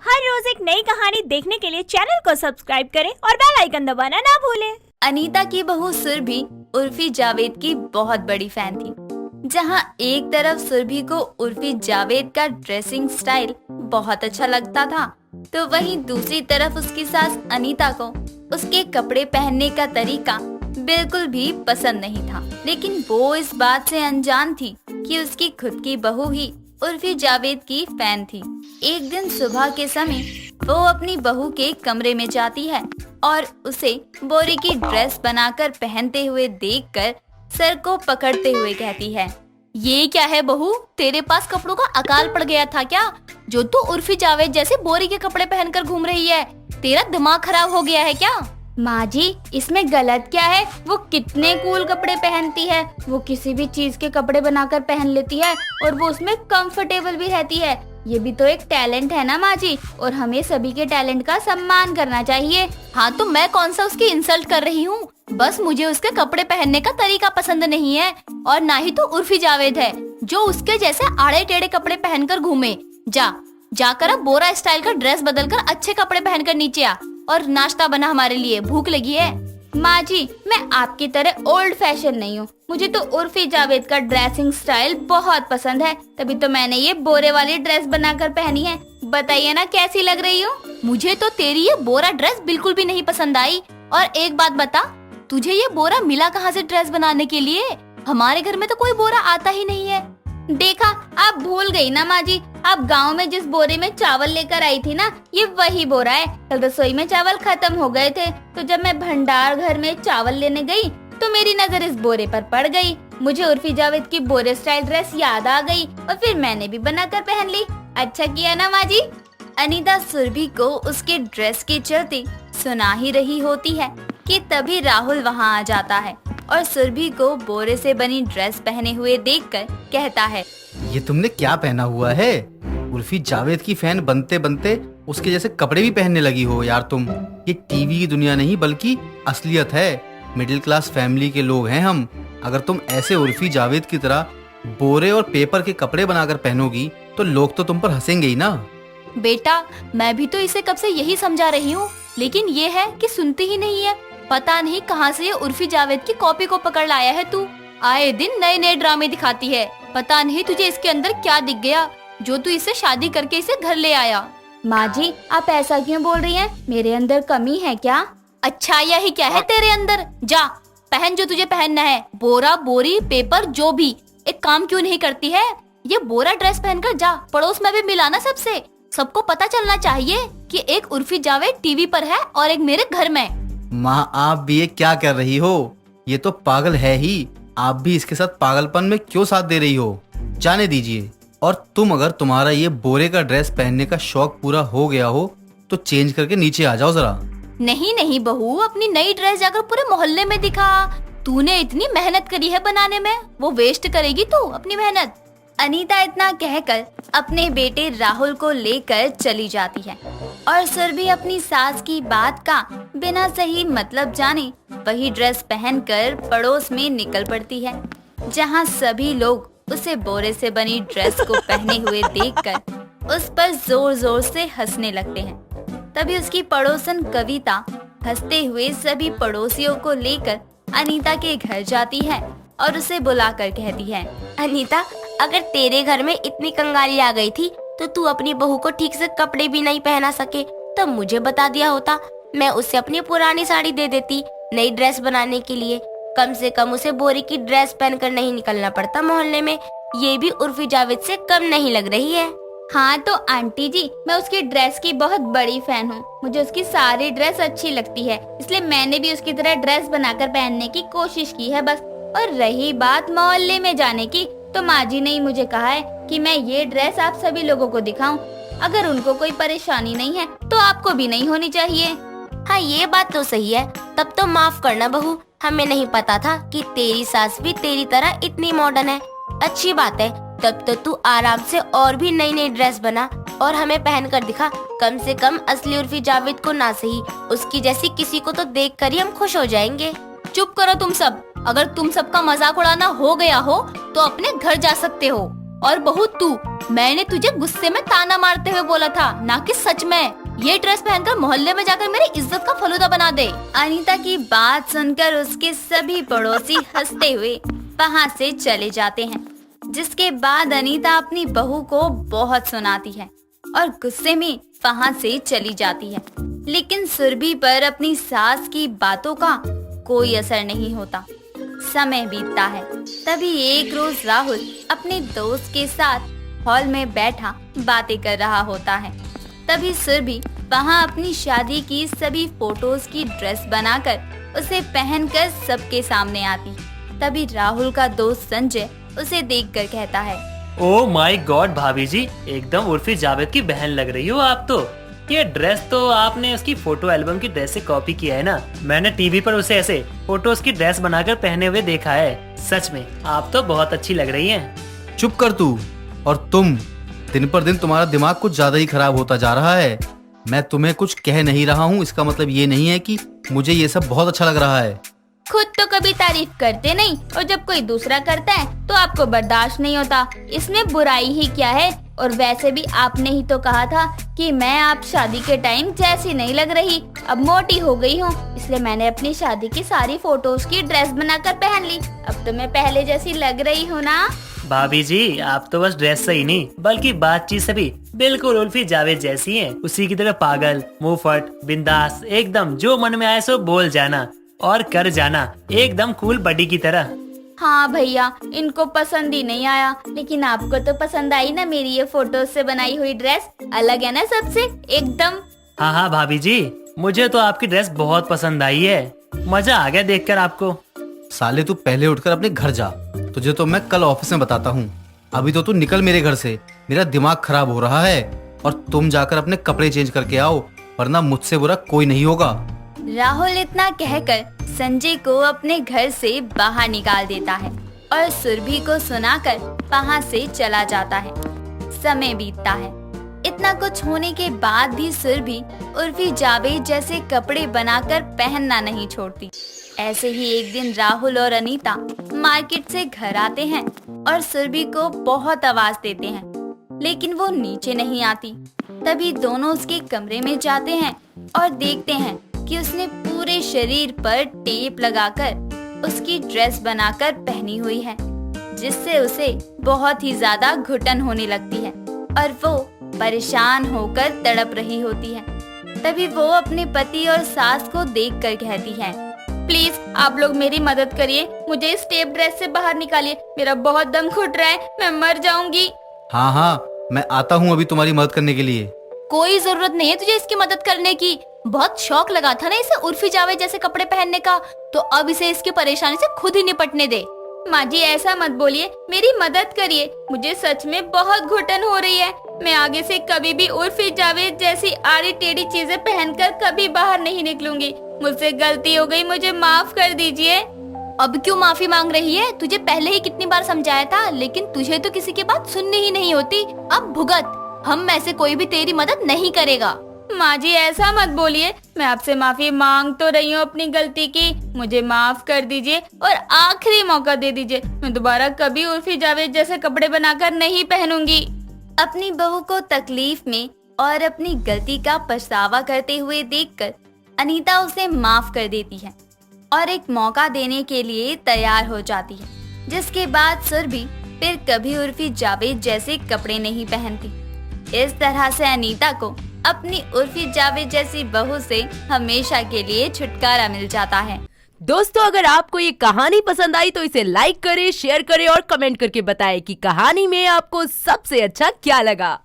हर रोज एक नई कहानी देखने के लिए चैनल को सब्सक्राइब करें और बेल आइकन दबाना ना भूलें। अनीता की बहू सुरभि उर्फी जावेद की बहुत बड़ी फैन थी। जहां एक तरफ सुरभि को उर्फी जावेद का ड्रेसिंग स्टाइल बहुत अच्छा लगता था, तो वहीं दूसरी तरफ उसकी सास अनीता को उसके कपड़े पहनने का तरीका बिल्कुल भी पसंद नहीं था। लेकिन वो इस बात से अनजान थी कि उसकी खुद की बहू ही उर्फी जावेद की फैन थी। एक दिन सुबह के समय वो अपनी बहू के कमरे में जाती है और उसे बोरी की ड्रेस बनाकर पहनते हुए देखकर सर को पकड़ते हुए कहती है, ये क्या है बहू, तेरे पास कपड़ों का अकाल पड़ गया था क्या, जो तू उर्फी जावेद जैसे बोरी के कपड़े पहनकर घूम रही है? तेरा दिमाग खराब हो गया है क्या? माँ जी, इसमें गलत क्या है? वो कितने कूल कपड़े पहनती है। वो किसी भी चीज के कपड़े बनाकर पहन लेती है और वो उसमें कंफर्टेबल भी रहती है। ये भी तो एक टैलेंट है ना माँ जी, और हमें सभी के टैलेंट का सम्मान करना चाहिए। हाँ, तो मैं कौन सा उसकी इंसल्ट कर रही हूँ? बस मुझे उसके कपड़े पहनने का तरीका पसंद नहीं है, और ना ही तो उर्फी जावेद है जो उसके जैसे आड़े टेढ़े कपड़े पहनकर घूमे। जाकर अब बोरा स्टाइल का ड्रेस बदलकर अच्छे कपड़े पहनकर नीचे आ और नाश्ता बना, हमारे लिए भूख लगी है। माँ जी, मैं आपकी तरह ओल्ड फैशन नहीं हूँ। मुझे तो उर्फी जावेद का ड्रेसिंग स्टाइल बहुत पसंद है, तभी तो मैंने ये बोरे वाली ड्रेस बनाकर पहनी है। बताइए ना कैसी लग रही हूँ? मुझे तो तेरी ये बोरा ड्रेस बिल्कुल भी नहीं पसंद आई। और एक बात बता, तुझे ये बोरा मिला कहाँ से ड्रेस बनाने के लिए? हमारे घर में तो कोई बोरा आता ही नहीं है। देखा, आप भूल गई ना माँ जी, आप गांव में जिस बोरे में चावल लेकर आई थी ना, ये वही बोरा है। कल रसोई में चावल खत्म हो गए थे, तो जब मैं भंडार घर में चावल लेने गई तो मेरी नजर इस बोरे पर पड़ गई। मुझे उर्फी जावेद की बोरे स्टाइल ड्रेस याद आ गई और फिर मैंने भी बनाकर पहन ली। अच्छा किया ना माँ जी। अनीता सुरभि को उसके ड्रेस के चलते सुना ही रही होती है कि तभी राहुल वहाँ आ जाता है और सुरभि को बोरे से बनी ड्रेस पहने हुए देखकर कहता है, ये तुमने क्या पहना हुआ है? उर्फी जावेद की फैन बनते बनते उसके जैसे कपड़े भी पहनने लगी हो यार तुम। ये टीवी की दुनिया नहीं बल्कि असलियत है। मिडिल क्लास फैमिली के लोग हैं हम। अगर तुम ऐसे उर्फी जावेद की तरह बोरे और पेपर के कपड़े बनाकर पहनोगी तो लोग तो तुम पर हंसेंगे ही ना। बेटा, मैं भी तो इसे कब से यही समझा रही हूँ, लेकिन ये है कि सुनती ही नहीं है। पता नहीं कहाँ से ये उर्फी जावेद की कॉपी को पकड़ लाया है तू। आए दिन नए नए ड्रामे दिखाती है। पता नहीं तुझे इसके अंदर क्या दिख गया जो तू इससे शादी करके इसे घर ले आया। माँ जी, आप ऐसा क्यों बोल रही हैं? मेरे अंदर कमी है क्या? अच्छा, यही क्या है तेरे अंदर? जा पहन जो तुझे पहनना है। बोरा, बोरी, पेपर, जो भी। एक काम क्यों नहीं करती है? ये बोरा ड्रेस पहनकर जा, पड़ोस में भी मिलाना सबसे। सबको पता चलना चाहिए कि एक उर्फी जावेद टीवी पर है और एक मेरे घर में। माँ, आप भी ये क्या कर रही हो? ये तो पागल है ही। आप भी इसके साथ पागलपन में क्यों साथ दे रही हो? जाने दीजिए। और तुम, अगर तुम्हारा ये बोरे का ड्रेस पहनने का शौक पूरा हो गया हो तो चेंज करके नीचे आ जाओ जरा। नहीं बहू, अपनी नई ड्रेस जाकर पूरे मोहल्ले में दिखा। तूने इतनी मेहनत करी है बनाने में, वो वेस्ट करेगी तू अपनी मेहनत। अनीता इतना कहकर अपने बेटे राहुल को लेकर चली जाती है और सुरभि अपनी सास की बात का बिना सही मतलब जाने वही ड्रेस पहनकर पड़ोस में निकल पड़ती है, जहां सभी लोग उसे बोरे से बनी ड्रेस को पहने हुए देखकर उस पर जोर जोर से हंसने लगते हैं। तभी उसकी पड़ोसन कविता हंसते हुए सभी पड़ोसियों को लेकर अनीता के घर जाती है और उसे बुलाकर कहती है, अनीता, अगर तेरे घर में इतनी कंगाली आ गई थी तो तू अपनी बहू को ठीक से कपड़े भी नहीं पहना सके, तब मुझे बता दिया होता। मैं उसे अपनी पुरानी साड़ी दे देती नई ड्रेस बनाने के लिए। कम से कम उसे बोरी की ड्रेस पहनकर नहीं निकलना पड़ता मोहल्ले में। ये भी उर्फी जावेद से कम नहीं लग रही है। हाँ तो आंटी जी, मैं उसकी ड्रेस की बहुत बड़ी फैन हूँ। मुझे उसकी सारी ड्रेस अच्छी लगती है, इसलिए मैंने भी उसकी तरह ड्रेस बनाकर पहनने की कोशिश की है बस। और रही बात मोहल्ले में जाने की, तो माँ जी ने ही मुझे कहा है कि मैं ये ड्रेस आप सभी लोगों को दिखाऊं। अगर उनको कोई परेशानी नहीं है तो आपको भी नहीं होनी चाहिए। हाँ, ये बात तो सही है। तब तो माफ करना बहू, हमें नहीं पता था कि तेरी सास भी तेरी तरह इतनी मॉडर्न है। अच्छी बात है, तब तो तू आराम से और भी नई नई ड्रेस बना और हमें पहन कर दिखा। कम से कम असली उर्फी जावेद को ना सही, उसकी जैसी किसी को तो देख कर ही हम खुश हो जाएंगे। चुप करो तुम सब। अगर तुम सबका मजाक उड़ाना हो गया हो तो अपने घर जा सकते हो। और बहू, तू मैंने तुझे गुस्से में ताना मारते हुए बोला था, ना कि सच में। ये ड्रेस पहनकर मोहल्ले में जाकर मेरी इज्जत का फलूदा बना दे। अनीता की बात सुनकर उसके सभी पड़ोसी हंसते हुए वहाँ से चले जाते हैं। जिसके बाद अनीता अपनी बहू को बहुत सुनाती है और गुस्से में वहाँ से चली जाती है। लेकिन सुरभि पर अपनी सास की बातों का कोई असर नहीं होता। समय बीतता है। तभी एक रोज राहुल अपने दोस्त के साथ हॉल में बैठा बातें कर रहा होता है। तभी सुरभि वहाँ अपनी शादी की सभी फोटोज की ड्रेस बनाकर उसे पहनकर सबके सामने आती। तभी राहुल का दोस्त संजय उसे देखकर कहता है, ओह माय गॉड भाभी जी, एकदम उर्फी जावेद की बहन लग रही हो आप तो। ये ड्रेस तो आपने उसकी फोटो एल्बम की ड्रेस से कॉपी किया है ना। मैंने टीवी पर उसे ऐसे फोटोज की ड्रेस बनाकर पहने हुए देखा है। सच में आप तो बहुत अच्छी लग रही हैं। चुप कर तू। और तुम, दिन पर दिन तुम्हारा दिमाग कुछ ज्यादा ही खराब होता जा रहा है। मैं तुम्हें कुछ कह नहीं रहा हूँ, इसका मतलब ये नहीं है कि मुझे ये सब बहुत अच्छा लग रहा है। खुद तो कभी तारीफ करते नहीं और जब कोई दूसरा करता है तो आपको बर्दाश्त नहीं होता। इसमें बुराई ही क्या है? और वैसे भी आपने ही तो कहा था कि मैं आप शादी के टाइम जैसी नहीं लग रही, अब मोटी हो गई हूँ, इसलिए मैंने अपनी शादी की सारी फोटोज की ड्रेस बनाकर पहन ली। अब तो मैं पहले जैसी लग रही हूँ ना। भाभी जी आप तो बस ड्रेस से ही नहीं बल्कि बातचीत से भी बिल्कुल उर्फी जावेद जैसी हैं। उसी की तरह पागल, मुंहफट, बिंदास, एकदम जो मन में आए सो बोल जाना और कर जाना, एकदम कूल बडी की तरह। हाँ भैया, इनको पसंद ही नहीं आया, लेकिन आपको तो पसंद आई ना मेरी ये फोटो से बनाई हुई ड्रेस। अलग है ना सबसे एकदम। हाँ हाँ भाभी जी, मुझे तो आपकी ड्रेस बहुत पसंद आई है। मजा आ गया देखकर आपको। साले तू पहले उठकर अपने घर जा, तुझे तो मैं कल ऑफिस में बताता हूँ। अभी तो तू निकल मेरे घर से, मेरा दिमाग खराब हो रहा है। और तुम जाकर अपने कपड़े चेंज करके आओ, वरना मुझसे बुरा कोई नहीं होगा। राहुल इतना कहकर संजय को अपने घर से बाहर निकाल देता है और सुरभि को सुनाकर वहाँ से चला जाता है। समय बीतता है। इतना कुछ होने के बाद भी सुरभि उर्फी जावेद जैसे कपड़े बनाकर पहनना नहीं छोड़ती। ऐसे ही एक दिन राहुल और अनीता मार्केट से घर आते हैं और सुरभि को बहुत आवाज देते हैं, लेकिन वो नीचे नहीं आती। तभी दोनों उसके कमरे में जाते हैं और देखते हैं कि उसने पूरे शरीर पर टेप लगाकर उसकी ड्रेस बनाकर पहनी हुई है, जिससे उसे बहुत ही ज्यादा घुटन होने लगती है और वो परेशान होकर तड़प रही होती है। तभी वो अपने पति और सास को देखकर कहती है, प्लीज आप लोग मेरी मदद करिए, मुझे इस टेप ड्रेस से बाहर निकालिए, मेरा बहुत दम घुट रहा है, मैं मर जाऊंगी। हाँ हाँ, मैं आता हूँ अभी तुम्हारी मदद करने के लिए। कोई जरूरत नहीं है तुझे इसकी मदद करने की। बहुत शौक लगा था ना इसे उर्फी जावेद जैसे कपड़े पहनने का, तो अब इसे इसकी परेशानी से खुद ही निपटने दे। माँ जी ऐसा मत बोलिए, मेरी मदद करिए, मुझे सच में बहुत घुटन हो रही है। मैं आगे से कभी भी उर्फी जावेद जैसी आड़ी टेढ़ी चीजें पहनकर कभी बाहर नहीं निकलूंगी। मुझसे गलती हो गई, मुझे माफ कर दीजिए। अब क्यों माफी मांग रही है? तुझे पहले ही कितनी बार समझाया था, लेकिन तुझे तो किसी की बात सुननी ही नहीं होती। अब भुगत, हम में से कोई भी तेरी मदद नहीं करेगा। माँ जी ऐसा मत बोलिए, मैं आपसे माफी मांग तो रही हूँ अपनी गलती की, मुझे माफ कर दीजिए और आखिरी मौका दे दीजिए। मैं दोबारा कभी उर्फी जावेद जैसे कपड़े बनाकर नहीं पहनूंगी। अपनी बहू को तकलीफ में और अपनी गलती का पछतावा करते हुए देखकर अनीता उसे माफ कर देती है और एक मौका देने के लिए तैयार हो जाती है। जिसके बाद सुरभि फिर कभी उर्फी जावेद जैसे कपड़े नहीं पहनती। इस तरह से अनीता को अपनी उर्फी जावेद जैसी बहू से हमेशा के लिए छुटकारा मिल जाता है। दोस्तों अगर आपको ये कहानी पसंद आई तो इसे लाइक करें, शेयर करें और कमेंट करके बताएं कि कहानी में आपको सबसे अच्छा क्या लगा।